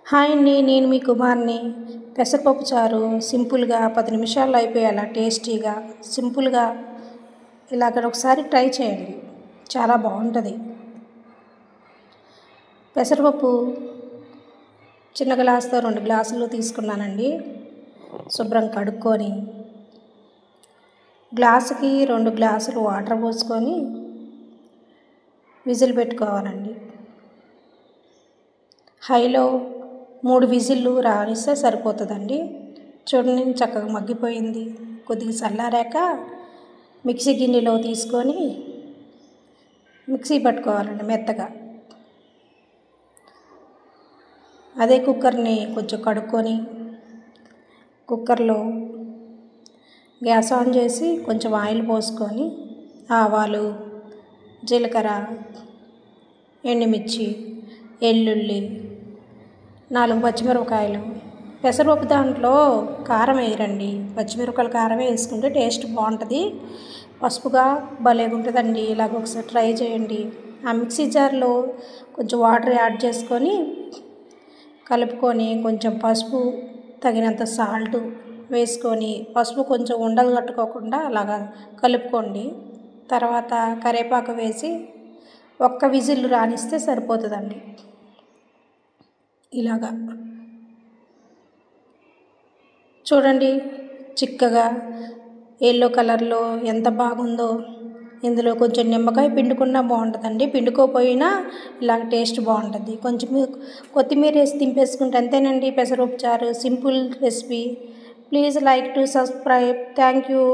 Hi అండి, నేను మీ కుమార్ని. పెసరపప్పు చారు సింపుల్గా 10 నిమిషాల్లో అయిపోయేలా టేస్టీగా సింపుల్గా ఇలాగ ఒకసారి ట్రై చేయండి. చాలా బాగుంటుంది. పెసరపప్పు చిన్న గ్లాసుతో 2 గ్లాసులు తీసుకున్నానండి. శుభ్రం కడుక్కొని గ్లాసుకి 2 గ్లాసులు వాటర్ పోసుకొని విజిల్ పెట్టుకోవాలండి. హైలో 3 విజిల్లు రానిస్తే సరిపోతుందండి. చూడండి, చక్కగా మగ్గిపోయింది. కొద్దిగా చల్లారాక మిక్సీ గిన్నెలో తీసుకొని మిక్సీ పట్టుకోవాలండి మెత్తగా. అదే కుక్కర్ని కొంచెం కడుక్కొని కుక్కర్లో గ్యాస్ ఆన్ చేసి కొంచెం ఆయిల్ పోసుకొని ఆవాలు, జీలకర్ర, ఎండుమిర్చి, వెల్లుల్లి, 4 పచ్చిమిరపకాయలు. పెసరపప్పు దాంట్లో కారం వేయరండి, పచ్చిమిరపకాయలు కారమే వేసుకుంటే టేస్ట్ బాగుంటుంది. పసుపుగా భలేగా ఉంటుందండి. ఇలాగ ఒకసారి ట్రై చేయండి. ఆ మిక్సీ జార్లో కొంచెం వాటర్ యాడ్ చేసుకొని కలుపుకొని కొంచెం పసుపు, తగినంత సాల్ట్ వేసుకొని పసుపు కొంచెం ఉండలు కట్టుకోకుండా అలాగా కలుపుకోండి. తర్వాత కరివేపాకు వేసి 1 విజిల్ రానిస్తే సరిపోతుందండి. ఇలాగా చూడండి, చిక్కగా ఎల్లో కలర్లో ఎంత బాగుందో. ఇందులో కొంచెం నిమ్మకాయ పిండుకున్నా బాగుంటుందండి, పిండుకోపోయినా ఇలాగ టేస్ట్ బాగుంటుంది. కొంచెం కొత్తిమీర వేసి దింపేసుకుంటే అంతేనండి పెసరపప్పు చారు. Simple recipe. Please like to subscribe. Thank you.